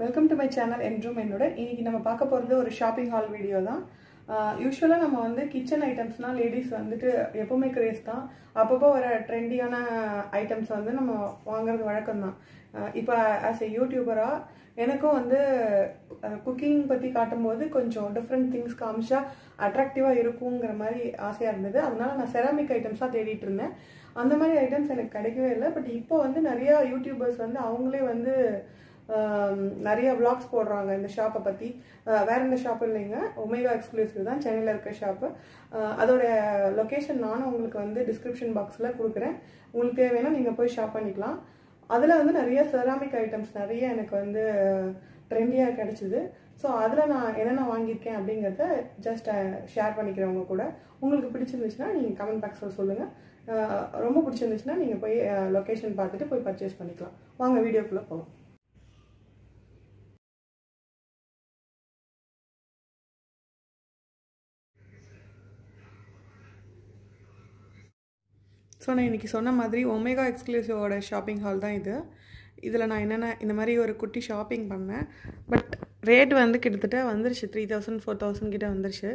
Welcome to my channel என்றும் என்னுடன். இன்னைக்கு நம்ம பார்க்க போகிறது ஒரு ஷாப்பிங் ஹால் வீடியோ தான். யூஸ்வலாக நம்ம வந்து கிச்சன் ஐட்டம்ஸ்னால் லேடிஸ் வந்துட்டு எப்போவுமே கிரேஸ் தான். அப்பப்போ வர ட்ரெண்டியான ஐட்டம்ஸ் வந்து நம்ம வாங்குறது வழக்கம் தான். இப்போ ஆஸ் எ யூடியூபராக எனக்கும் வந்து குக்கிங் பற்றி காட்டும்போது கொஞ்சம் டிஃப்ரெண்ட் திங்ஸ் காமிச்சா அட்ராக்டிவாக இருக்குங்கிற மாதிரி ஆசையாக இருந்தது. அதனால நான் செராமிக் ஐட்டம்ஸாக தேடிட்டு இருந்தேன். அந்த மாதிரி ஐட்டம்ஸ் எனக்கு கிடைக்கவே இல்லை. பட் இப்போ வந்து நிறையா யூடியூபர்ஸ் வந்து அவங்களே வந்து நிறைய விளாக்ஸ் போடுறாங்க இந்த ஷாப்பை பற்றி. வேற எந்த ஷாப் இல்லைங்க, ஒமேகா எக்ஸ்க்ளூசிவ் தான், சென்னையில் இருக்க ஷாப்பு. அதோட லொக்கேஷன் நானும் உங்களுக்கு வந்து டிஸ்கிரிப்ஷன் பாக்ஸில் கொடுக்குறேன். உங்களுக்கு தேவைன்னா நீங்கள் போய் ஷாப் பண்ணிக்கலாம். அதில் வந்து நிறைய செராமிக் ஐட்டம்ஸ் நிறைய எனக்கு வந்து ட்ரெண்டியாக கிடச்சிது. ஸோ அதில் நான் என்னென்ன வாங்கியிருக்கேன் அப்படிங்கிறத ஜஸ்ட் ஷேர் பண்ணிக்கிறேன் உங்க கூட. உங்களுக்கு பிடிச்சிருந்துச்சுன்னா நீங்கள் கமெண்ட் பாக்ஸில் சொல்லுங்கள். ரொம்ப பிடிச்சிருந்துச்சுன்னா நீங்கள் போய் லொக்கேஷன் பார்த்துட்டு போய் பர்ச்சேஸ் பண்ணிக்கலாம். வாங்க வீடியோக்குள்ளே போகலாம். ஸோ நான் இன்றைக்கி சொன்ன மாதிரி ஒமேகா எக்ஸ்க்ளூசிவோட ஷாப்பிங் ஹால் தான் இது. இதில் நான் என்னென்ன இந்த மாதிரி ஒரு குட்டி ஷாப்பிங் பண்ணேன். பட் ரேட் வந்து கிட்டத்தட்ட வந்துருச்சு, 3000 4000 கிட்ட வந்துருச்சு.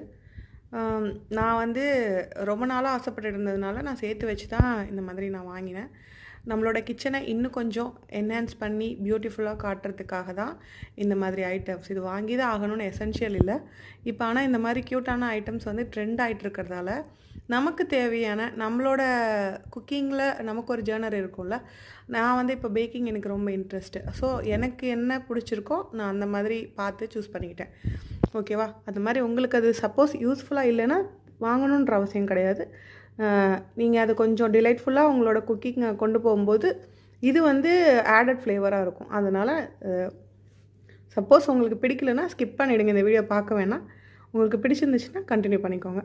நான் வந்து ரொம்ப நாளாக ஆசைப்பட்டு இருந்ததுனால நான் சேர்த்து வச்சு தான் இந்த மாதிரி நான் வாங்கினேன். நம்மளோட கிச்சனை இன்னும் கொஞ்சம் என்ஹான்ஸ் பண்ணி பியூட்டிஃபுல்லாக காட்டுறதுக்காக தான் இந்த மாதிரி ஐட்டம்ஸ். இது வாங்கி தான் ஆகணும்னு எசென்ஷியல் இல்லை. இப்போ ஆனால் இந்த மாதிரி க்யூட்டான ஐட்டம்ஸ் வந்து ட்ரெண்ட் ஆகிட்டு இருக்கிறதால நமக்கு தேவையான நம்மளோட குக்கிங்கில் நமக்கு ஒரு ஜேர்னர் இருக்கும்ல. நான் வந்து இப்போ பேக்கிங் எனக்கு ரொம்ப இன்ட்ரெஸ்ட்டு. ஸோ எனக்கு என்ன பிடிச்சிருக்கோ நான் அந்த மாதிரி பார்த்து சூஸ் பண்ணிக்கிட்டேன். ஓகேவா? அது மாதிரி உங்களுக்கு அது சப்போஸ் யூஸ்ஃபுல்லாக இல்லைன்னா வாங்கணுன்ற அவசியம் கிடையாது. நீங்கள் அது கொஞ்சம் டிலைட்ஃபுல்லாக உங்களோட குக்கிங்கை கொண்டு போகும்போது இது வந்து ஆடட் ஃப்ளேவராக இருக்கும். அதனால் சப்போஸ் உங்களுக்கு பிடிக்கலன்னா ஸ்கிப் பண்ணிவிடுங்க, இந்த வீடியோ பார்க்க வேணாம். உங்களுக்கு பிடிச்சிருந்துச்சுன்னா கண்டினியூ பண்ணிக்கோங்க.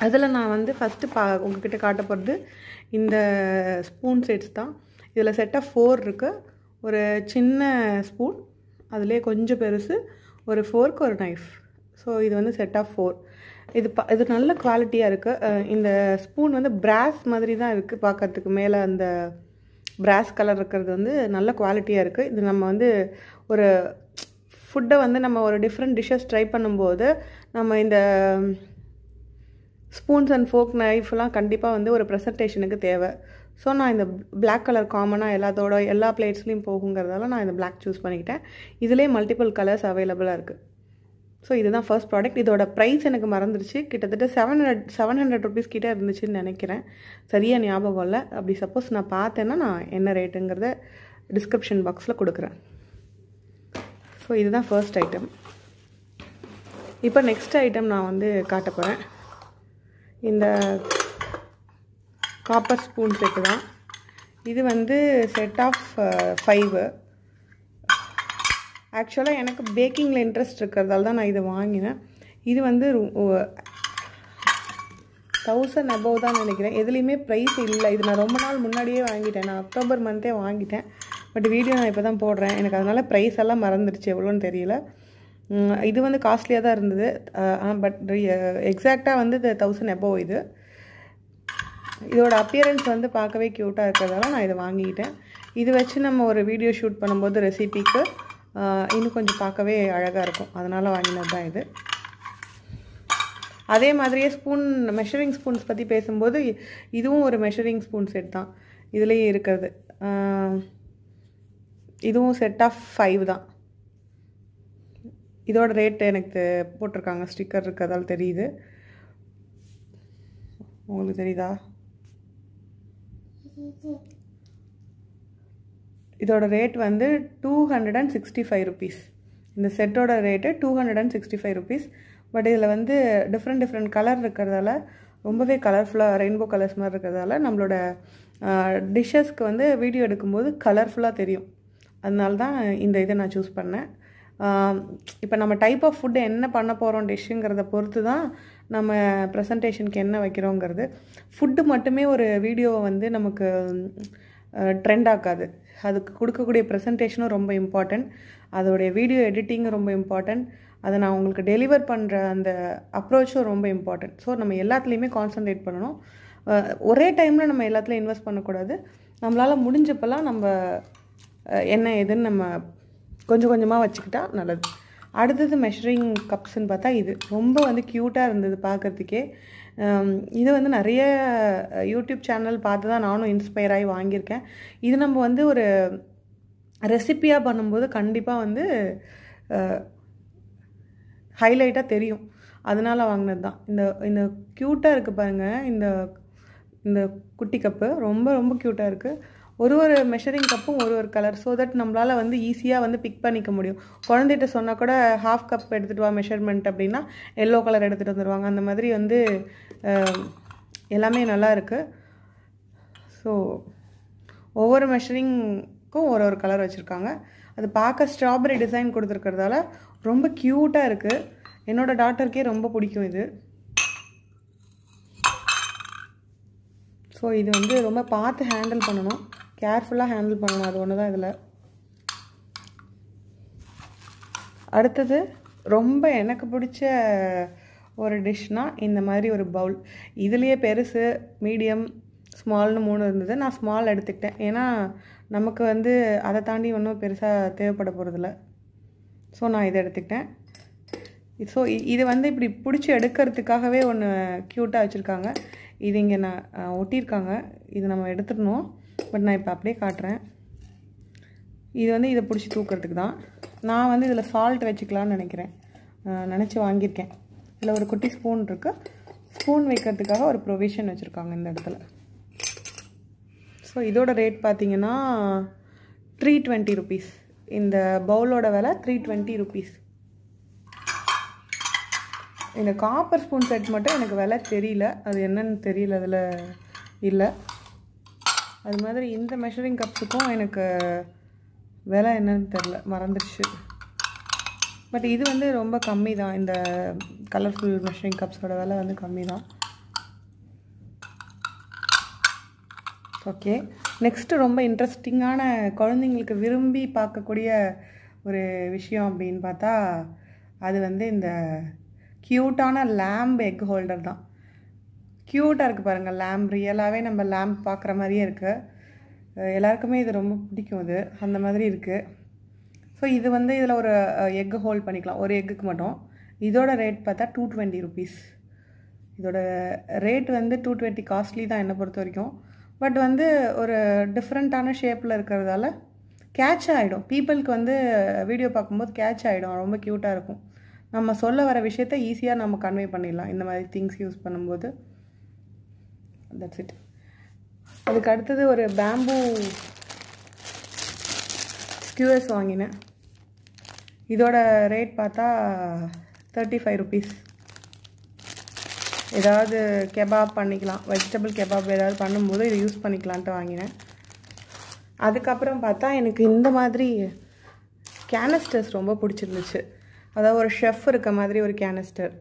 அதில் நான் வந்து ஃபஸ்ட்டு உங்ககிட்ட காட்ட போகிறது இந்த ஸ்பூன் செட்ஸ் தான். இதில் செட் ஆஃப் 4 இருக்குது. ஒரு சின்ன ஸ்பூன், அதிலே கொஞ்சம் பெருசு, ஒரு ஃபோர்க், ஒரு நைஃப். ஸோ இது வந்து செட் ஆஃப் 4. இது நல்ல குவாலிட்டியாக இருக்குது. இந்த ஸ்பூன் வந்து பிராஸ் மாதிரி தான் இருக்குது பார்க்கறதுக்கு. மேலே அந்த பிராஸ் கலர் இருக்கிறது வந்து நல்ல குவாலிட்டியாக இருக்குது. இது நம்ம வந்து ஒரு ஃபுட்டை வந்து நம்ம ஒரு டிஃப்ரெண்ட் டிஷ்ஷஸ் ட்ரை பண்ணும்போது நம்ம இந்த ஸ்பூன்ஸ் அண்ட் ஃபோர்க் நைஃப்லாம் கண்டிப்பாக வந்து ஒரு ப்ரெசன்டேஷனுக்கு தேவை. ஸோ நான் இந்த பிளாக் கலர் காமனாக எல்லா பிளேட்ஸ்லேயும் போகுங்கிறதால நான் இந்த பிளாக் சூஸ் பண்ணிக்கிட்டேன். இதிலே மல்டிபிள் கலர்ஸ் அவைலபிளாக இருக்குது. ஸோ இதுதான் ஃபர்ஸ்ட் ப்ராடக்ட். இதோட ப்ரைஸ் எனக்கு மறந்துடுச்சு. கிட்டத்தட்ட 700 ருபீஸ் கிட்டே இருந்துச்சுன்னு நினைக்கிறேன். சரியாக ஞாபகம் இல்லை. அப்படி சப்போஸ் நான் பார்த்தேன்னா நான் என்ன ரேட்டுங்கிறத டிஸ்கிரிப்ஷன் பாக்ஸில் கொடுக்குறேன். ஸோ இதுதான் ஃபர்ஸ்ட் ஐட்டம். இப்போ நெக்ஸ்ட் ஐட்டம் நான் வந்து காட்ட போகிறேன். இந்த காப்பர் ஸ்பூன் செட்டு தான். இது வந்து செட் ஆஃப் 5. ஆக்சுவலாக எனக்கு பேக்கிங்கில் இன்ட்ரெஸ்ட் இருக்கிறதால தான் நான் இதை வாங்கினேன். இது வந்து 1000 அபோவ் தான் நினைக்கிறேன். எதுலேயுமே ப்ரைஸ் இல்லை. இது நான் ரொம்ப நாள் முன்னாடியே வாங்கிட்டேன். நான் அக்டோபர் மந்த்தே வாங்கிட்டேன். பட் வீடியோ நான் இப்போ தான் போடுறேன். எனக்கு அதனால் ப்ரைஸ் எல்லாம் மறந்துடுச்சு, எவ்வளோன்னு தெரியல. இது வந்து காஸ்ட்லியாக தான் இருந்தது. பட் எக்ஸாக்டாக வந்து 1000 அபோவ் இது. இதோட அப்பியரன்ஸ் வந்து பார்க்கவே க்யூட்டாக இருக்கிறதால நான் இதை வாங்கிக்கிட்டேன். இது வச்சு நம்ம ஒரு வீடியோ ஷூட் பண்ணும்போது ரெசிபிக்கு இன்னும் கொஞ்சம் பார்க்கவே அழகாக இருக்கும். அதனால் வாங்கினது தான் இது. அதே மாதிரியே மெஷரிங் ஸ்பூன்ஸ் பற்றி பேசும்போது இதுவும் ஒரு மெஷரிங் ஸ்பூன் செட் தான். இதுலேயே இருக்கிறது. இதுவும் செட் ஆஃப் 5 தான். இதோட ரேட் எனக்கு போட்டிருக்காங்க, ஸ்டிக்கர் இருக்கிறதால தெரியுது. உங்களுக்கு தெரியுதா? இதோட ரேட் வந்து 265 ருபீஸ். இந்த செட்டோட ரேட்டு 265 ருபீஸ். பட் இதில் வந்து டிஃப்ரெண்ட் கலர் இருக்கிறதால ரொம்பவே கலர்ஃபுல்லாக ரெயின்போ கலர்ஸ் மாதிரி இருக்கிறதால நம்மளோட டிஷ்ஷஸ்க்கு வந்து வீடியோ எடுக்கும்போது கலர்ஃபுல்லாக தெரியும். அதனால தான் இந்த இதை நான் சூஸ் பண்ணேன். இப்போ நம்ம டைப் ஆஃப் ஃபுட்டு என்ன பண்ண போகிறோம் டிஷ்ஷுங்கிறத பொறுத்து தான் நம்ம ப்ரெசன்டேஷனுக்கு என்ன வைக்கிறோங்கிறது. ஃபுட்டு மட்டுமே ஒரு வீடியோவை வந்து நமக்கு ட்ரெண்ட் ஆக்காது. அதுக்கு கொடுக்கக்கூடிய ப்ரெசன்டேஷனும் ரொம்ப இம்பார்ட்டண்ட். அதோடைய வீடியோ எடிட்டிங்கும் ரொம்ப இம்பார்ட்டண்ட். அதை நான் உங்களுக்கு டெலிவர் பண்ணுற அந்த அப்ரோச்சும் ரொம்ப இம்பார்ட்டண்ட். ஸோ நம்ம எல்லாத்துலேயுமே கான்சன்ட்ரேட் பண்ணணும். ஒரே டைமில் நம்ம எல்லாத்துலேயும் இன்வெஸ்ட் பண்ணக்கூடாது. நம்மளால் முடிஞ்சப்பெல்லாம் நம்ம என்ன ஏதுன்னு நம்ம கொஞ்சம் கொஞ்சமாக வச்சுக்கிட்டா நல்லது. அடுத்தது மெஷரிங் கப்ஸ்ன்னு பார்த்தா இது ரொம்ப வந்து க்யூட்டாக இருந்தது பார்க்குறதுக்கே. இது வந்து நிறைய யூடியூப் சேனல் பார்த்து தான் நானும் இன்ஸ்பயர் ஆகி வாங்கியிருக்கேன். இது நம்ம வந்து ஒரு ரெசிப்பியாக பண்ணும்போது கண்டிப்பாக வந்து ஹைலைட்டாக தெரியும். அதனால வாங்கினது தான். இந்த க்யூட்டாக இருக்குது பாருங்கள். இந்த குட்டி கப்பு ரொம்ப ரொம்ப க்யூட்டாக இருக்குது. ஒரு மெஷரிங் கப்பும் ஒரு கலர். ஸோ தட் நம்மளால் வந்து ஈஸியாக வந்து பிக் பண்ணிக்க முடியும். குழந்தைகிட்ட சொன்னால் கூட ஹாஃப் கப் எடுத்துகிட்டு வா மெஷர்மெண்ட் அப்படின்னா எல்லோ கலர் எடுத்துகிட்டு வந்துடுவாங்க. அந்த மாதிரி வந்து எல்லாமே நல்லா இருக்குது. ஸோ ஒவ்வொரு மெஷரிங்க்கும் ஒரு கலர் வச்சுருக்காங்க. அது பார்க்க ஸ்ட்ராபெரி டிசைன் கொடுத்துருக்கிறதால ரொம்ப க்யூட்டாக இருக்குது. என்னோடய டாட்டருக்கே ரொம்ப பிடிக்கும் இது. ஸோ இது வந்து ரொம்ப பார்த்து ஹேண்டில் பண்ணணும், கேர்ஃபுல்லாக ஹேண்டில் பண்ணணும். அது ஒன்று தான் இதில். அடுத்தது ரொம்ப எனக்கு பிடிச்ச ஒரு டிஷ்னால் இந்த மாதிரி ஒரு பவுல். இதுலேயே பெருசு, மீடியம், ஸ்மால்னு 3 இருந்தது. நான் ஸ்மால் எடுத்துக்கிட்டேன். ஏன்னா நமக்கு வந்து அதை தாண்டி ஒன்றும் பெருசாக தேவைப்பட போகிறதில்ல. ஸோ நான் இதை எடுத்துக்கிட்டேன். ஸோ இது வந்து இப்படி பிடிச்சி எடுக்கிறதுக்காகவே ஒன்று க்யூட்டாக வச்சுருக்காங்க. இது இங்கே நான் ஒட்டியிருக்காங்க. இது நம்ம எடுத்துடணும். பட் நான் இப்போ அப்படியே காட்டுறேன். இது வந்து இதை பிடிச்சி தூக்கிறதுக்கு தான். நான் வந்து இதில் சால்ட் வச்சுக்கலான்னு நினச்சி வாங்கியிருக்கேன். இதில் ஒரு குட்டி ஸ்பூன் இருக்குது. ஸ்பூன் வைக்கிறதுக்காக ஒரு ப்ரொவிஷன் வச்சுருக்காங்க இந்த இடத்துல. ஸோ இதோட ரேட் பார்த்தீங்கன்னா 320 rupees. இந்த பவுலோட விலை 320 rupees. இந்த காப்பர் ஸ்பூன் செட் மட்டும் எனக்கு விலை தெரியல, அது என்னன்னு தெரியல, அதில் இல்லை. அது மாதிரி இந்த மெஷரிங் கப்ஸுக்கும் எனக்கு விலை என்னன்னு தெரில, மறந்துடுச்சு. பட் இது வந்து ரொம்ப கம்மி தான். இந்த கலர்ஃபுல் மெஷரிங் கப்ஸோட விலை வந்து கம்மி தான். ஓகே, நெக்ஸ்ட்டு ரொம்ப இன்ட்ரெஸ்டிங்கான குழந்தைங்களுக்கு விரும்பி பார்க்கக்கூடிய ஒரு விஷயம் அப்படின்னு பார்த்தா அது வந்து இந்த க்யூட்டான லேம்ப் எக் ஹோல்டர் தான். க்யூட்டாக இருக்குது பாருங்கள். லேம்ப் ரியலாகவே நம்ம லேம்ப் பார்க்குற மாதிரியே இருக்குது. எல்லாருக்குமே இது ரொம்ப பிடிக்கும். இது அந்த மாதிரி இருக்குது. ஸோ இது வந்து இதில் ஒரு எக்கு ஹோல்ட் பண்ணிக்கலாம், ஒரு எக்குக்கு மட்டும். இதோட ரேட் பார்த்தா 220 rupees. இதோட ரேட் வந்து 220 காஸ்ட்லி தான் என்னை பொறுத்த வரைக்கும். பட் வந்து ஒரு டிஃப்ரெண்ட்டான ஷேப்பில் இருக்கிறதால கேட்ச் ஆகிடும். பீப்புளுக்கு வந்து வீடியோ பார்க்கும்போது கேட்ச் ஆகிடும். ரொம்ப க்யூட்டாக இருக்கும். நம்ம சொல்ல வர விஷயத்த ஈஸியாக நம்ம கன்வே பண்ணிடலாம் இந்த மாதிரி திங்ஸ் யூஸ் பண்ணும்போது. That's it. அதுக்கு அடுத்தது ஒரு பேம்பூ ஸ்கியூவர்ஸ் வாங்கினேன். இதோட ரேட் பார்த்தா 35 rupees. ஏதாவது கெபாப் பண்ணிக்கலாம், வெஜிடபிள் கெபாப் ஏதாவது பண்ணும்போது இதை யூஸ் பண்ணிக்கலான்ட்டு வாங்கினேன். அதுக்கப்புறம் பார்த்தா எனக்கு இந்த மாதிரி கேனிஸ்டர்ஸ் ரொம்ப பிடிச்சிருந்துச்சு. அதாவது ஒரு ஷெஃப் இருக்க மாதிரி ஒரு கேனிஸ்டர்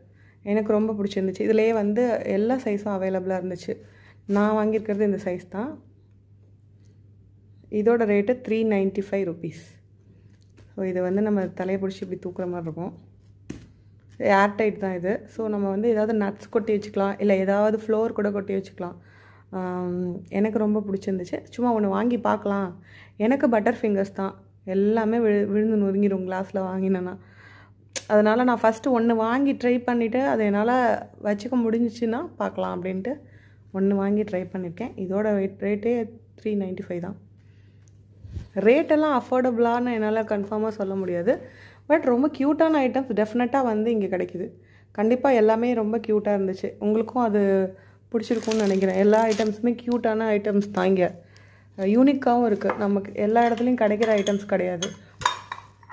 எனக்கு ரொம்ப பிடிச்சிருந்துச்சு. இதிலே வந்து எல்லா சைஸும் அவைலபிளாக இருந்துச்சு. நான் வாங்கியிருக்கிறது இந்த சைஸ் தான். இதோட ரேட்டு 395 rupees. ஸோ இது வந்து நம்ம தலையை பிடிச்சி இப்படி தூக்குற மாதிரி இருக்கும். ஏர்டைட் தான் இது. ஸோ நம்ம வந்து ஏதாவது நட்ஸ் கொட்டி வச்சுக்கலாம், இல்லை ஏதாவது ஃப்ளோர் கூட கொட்டி வச்சுக்கலாம். எனக்கு ரொம்ப பிடிச்சிருந்துச்சு. சும்மா ஒன்று வாங்கி பார்க்கலாம். எனக்கு பட்டர் ஃபிங்கர்ஸ் தான், எல்லாமே விழுந்து நொறுங்கிடும் கிளாஸில் வாங்கினேன்னா. அதனால் நான் ஃபஸ்ட்டு ஒன்று வாங்கி ட்ரை பண்ணிவிட்டு அதை என்னால் வச்சுக்க முடிஞ்சிச்சுன்னா பார்க்கலாம் அப்படின்ட்டு ஒன்று வாங்கி ட்ரை பண்ணியிருக்கேன். இதோட ரேட்டே 395 தான். ரேட்டெல்லாம் அஃபோர்டபுளான என்னால் கன்ஃபார்மாக சொல்ல முடியாது. பட் ரொம்ப க்யூட்டான ஐட்டம்ஸ் டெஃபினட்டாக வந்து இங்கே கிடைக்கிது. கண்டிப்பாக எல்லாமே ரொம்ப க்யூட்டாக இருந்துச்சு. உங்களுக்கும் அது பிடிச்சிருக்கும்னு நினைக்கிறேன். எல்லா ஐட்டம்ஸுமே க்யூட்டான ஐட்டம்ஸ் தான். இங்கே யூனிக்காகவும் இருக்குது. நமக்கு எல்லா இடத்துலையும் கிடைக்கிற ஐட்டம்ஸ் கிடையாது.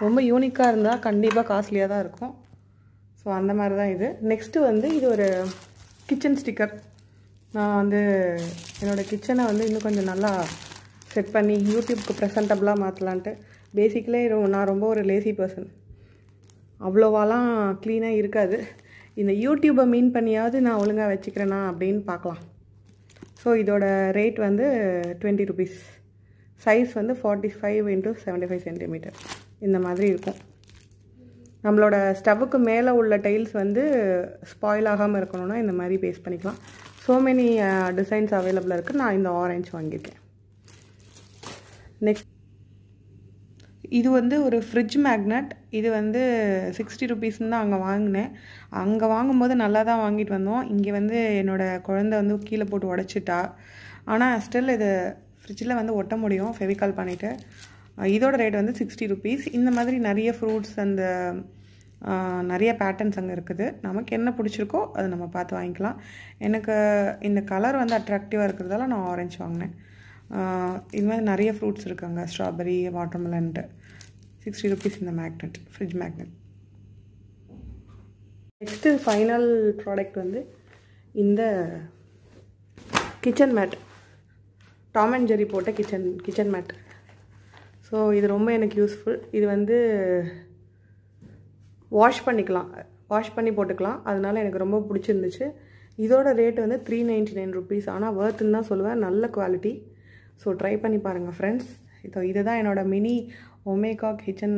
ரொம்ப யூனிக்காக இருந்தால் கண்டிப்பாக காஸ்ட்லியாக தான் இருக்கும். ஸோ அந்த மாதிரி தான் இது. நெக்ஸ்ட்டு வந்து இது ஒரு கிச்சன் ஸ்டிக்கர். நான் வந்து என்னோடய கிச்சனை வந்து இன்னும் கொஞ்சம் நல்லா செட் பண்ணி யூடியூப்க்கு ப்ரெசன்டபுளாக மாற்றலான்ட்டு. பேசிக்கலே நான் ரொம்ப ஒரு லேசி பர்சன், அவ்வளோவாலாம் க்ளீனாக இருக்காது. இந்த யூடியூப்பை மீன் பண்ணியாவது நான் ஒழுங்காக வச்சுக்கிறேன்னா அப்படின்னு பார்க்கலாம். ஸோ இதோட ரேட் வந்து 20 rupees. சைஸ் வந்து 45 x 75 centimeter இந்த மாதிரி இருக்கும். நம்மளோட ஸ்டவ்வுக்கு மேலே உள்ள டைல்ஸ் வந்து ஸ்பாயில் ஆகாமல் இருக்கணும்னா இந்த மாதிரி பேஸ்ட் பண்ணிக்கலாம். ஸோ மெனி டிசைன்ஸ் அவைலபிளாக இருக்குது. நான் இந்த ஆரஞ்சு வாங்கியிருக்கேன். நெக்ஸ்ட் இது வந்து ஒரு ஃப்ரிட்ஜ் மேக்னட். இது வந்து 60 ருபீஸ்ன்னு தான் அங்கே வாங்கினேன். அங்கே வாங்கும்போது நல்லா தான் வாங்கிட்டு வந்தோம். இங்கே வந்து என்னோடய குழந்தை வந்து கீழே போட்டு உடச்சிட்டா. ஆனால் ஸ்டில் இது ஃப்ரிட்ஜில் வந்து ஒட்ட முடியும் ஃபெவிகால் பண்ணிவிட்டு. இதோட ரேட் வந்து 60 ருபீஸ். இந்த மாதிரி நிறைய ஃப்ரூட்ஸ் அந்த நிறைய பேட்டர்ன்ஸ் அங்கே இருக்குது. நமக்கு என்ன பிடிச்சிருக்கோ அதை நம்ம பார்த்து வாங்கிக்கலாம். எனக்கு இந்த கலர் வந்து அட்ராக்டிவாக இருக்கிறதால நான் ஆரஞ்சு வாங்கினேன். இது மாதிரி நிறைய ஃப்ரூட்ஸ் இருக்காங்க, ஸ்ட்ராபெரி, வாட்டர்மெலன்ட்டு. 60 ருபீஸ் இந்த magnet, fridge magnet. Next final product வந்து இந்த kitchen mat, Tom and Jerry போட்ட கிச்சன் மேட். ஸோ இது ரொம்ப எனக்கு யூஸ்ஃபுல். இது வந்து வாஷ் பண்ணி போட்டுக்கலாம். அதனால எனக்கு ரொம்ப பிடிச்சிருந்துச்சு. இதோட ரேட் வந்து 399 ருபீஸ். ஆனால் வர்த்துன்னு தான் சொல்லுவேன், நல்ல குவாலிட்டி. ஸோ ட்ரை பண்ணி பாருங்கள் ஃப்ரெண்ட்ஸ். இதுதான் என்னோடய மினி ஒமேகா கிச்சன்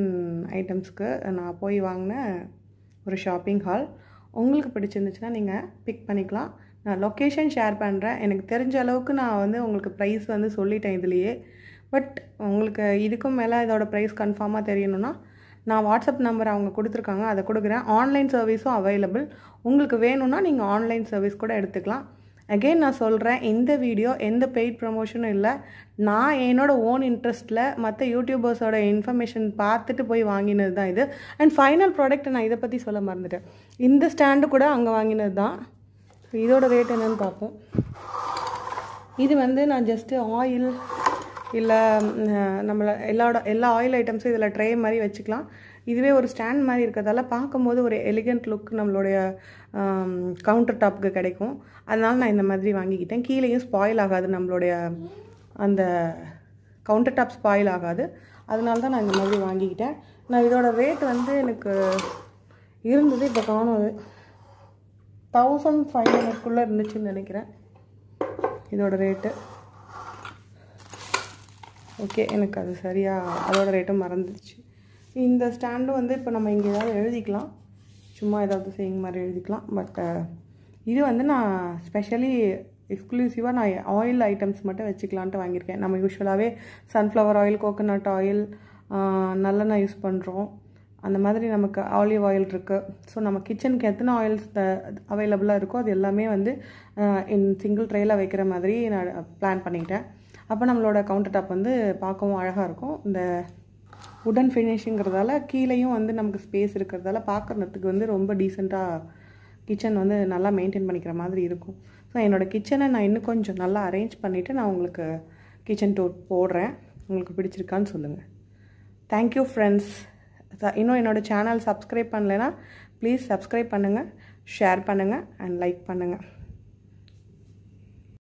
ஐட்டம்ஸ்க்கு நான் போய் வாங்கின ஒரு ஷாப்பிங் ஹால். உங்களுக்கு பிடிச்சிருந்துச்சுன்னா நீங்கள் பிக் பண்ணிக்கலாம். நான் லொக்கேஷன் ஷேர் பண்ணுறேன். எனக்கு தெரிஞ்ச அளவுக்கு நான் வந்து உங்களுக்கு ப்ரைஸ் வந்து சொல்லிட்டேன் இதுலேயே. பட் உங்களுக்கு இதுக்கும் மேலே இதோட ப்ரைஸ் கன்ஃபார்மாக தெரியணும்னா நான் வாட்ஸ்அப் நம்பர் அவங்க கொடுத்துருக்காங்க, அதை கொடுக்குறேன். ஆன்லைன் சர்வீஸும் அவைலபிள். உங்களுக்கு வேணும்னா நீங்கள் ஆன்லைன் சர்வீஸ் கூட எடுத்துக்கலாம். அகெயின் நான் சொல்கிறேன், இந்த வீடியோ எந்த பெய்ட் ப்ரமோஷனும் இல்லை. நான் என்னோடய ஓன் இன்ட்ரெஸ்ட்டில் மற்ற யூடியூபர்ஸோட இன்ஃபர்மேஷன் பார்த்துட்டு போய் வாங்கினது தான் இது. அண்ட் ஃபைனல் ப்ராடக்ட் நான் இதை பற்றி சொல்ல மறந்துட்டேன். இந்த ஸ்டாண்டு கூட அங்கே வாங்கினது தான். இதோட ரேட் என்னன்னு பார்ப்போம். இது வந்து நான் ஜஸ்ட்டு ஆயில் இல்லை நம்மளை எல்லா ஆயில் ஐட்டம்ஸும் இதில் ட்ரே மாதிரி வச்சுக்கலாம். இதுவே ஒரு ஸ்டாண்ட் மாதிரி இருக்கிறதால பார்க்கும்போது ஒரு எலிகண்ட் லுக் நம்மளுடைய கவுண்டர் டாப்புக்கு கிடைக்கும். அதனால நான் இந்த மாதிரி வாங்கிக்கிட்டேன். கீழேயும் ஸ்பாயில் ஆகாது, நம்மளுடைய அந்த கவுண்டர் டாப் ஸ்பாயில் ஆகாது. அதனால தான் நான் இந்த மாதிரி வாங்கிக்கிட்டேன். நான் இதோட ரேட் வந்து எனக்கு இருந்தது, இப்போ காணும். 1500 இருந்துச்சுன்னு நினைக்கிறேன் இதோட ரேட்டு. ஓகே, எனக்கு அது சரியாக அதோட ரேட்டும் மறந்துடுச்சு. இந்த ஸ்டாண்டும் வந்து இப்போ நம்ம இங்கே ஏதாவது எழுதிக்கலாம், சும்மா ஏதாவது செய்யுங்க மாதிரி எழுதிக்கலாம். பட் இது வந்து நான் ஸ்பெஷலி எக்ஸ்க்ளூசிவாக நான் ஆயில் ஐட்டம்ஸ் மட்டும் வச்சுக்கலான்ட்டு வாங்கியிருக்கேன். நம்ம யூஸ்வலாகவே சன்ஃப்ளவர் ஆயில், கோகோனட் ஆயில், நல்லெண்ணெய் யூஸ் பண்ணுறோம். அந்த மாதிரி நமக்கு ஆலிவ் ஆயில் இருக்குது. ஸோ நம்ம கிச்சனுக்கு எத்தனை ஆயில்ஸ் அவைலபிளாக இருக்கோ அது எல்லாமே வந்து சிங்கிள் ட்ரேயில் வைக்கிற மாதிரி நான் பிளான் பண்ணிக்கிட்டேன். அப்போ நம்மளோட கவுண்டர் டாப் வந்து பார்க்கவும் அழகாக இருக்கும். இந்த உடன் ஃபினிஷிங்கிறதால கீழேயும் வந்து நமக்கு ஸ்பேஸ் இருக்கிறதால பார்க்குறதுக்கு வந்து ரொம்ப டீசெண்டாக கிச்சன் வந்து நல்லா மெயின்டைன் பண்ணிக்கிற மாதிரி இருக்கும். ஸோ என்னோடய கிச்சனை நான் இன்னும் கொஞ்சம் நல்லா அரேஞ்ச் பண்ணிவிட்டு நான் உங்களுக்கு கிச்சன் டூர் போடுறேன். உங்களுக்கு பிடிச்சிருக்கான்னு சொல்லுங்கள். Thank you friends. இன்னும் என்னோடய சேனல் சப்ஸ்கிரைப் பண்ணலைன்னா ப்ளீஸ் சப்ஸ்கிரைப் பண்ணுங்கள், ஷேர் பண்ணுங்கள் அண்ட் லைக் பண்ணுங்கள்.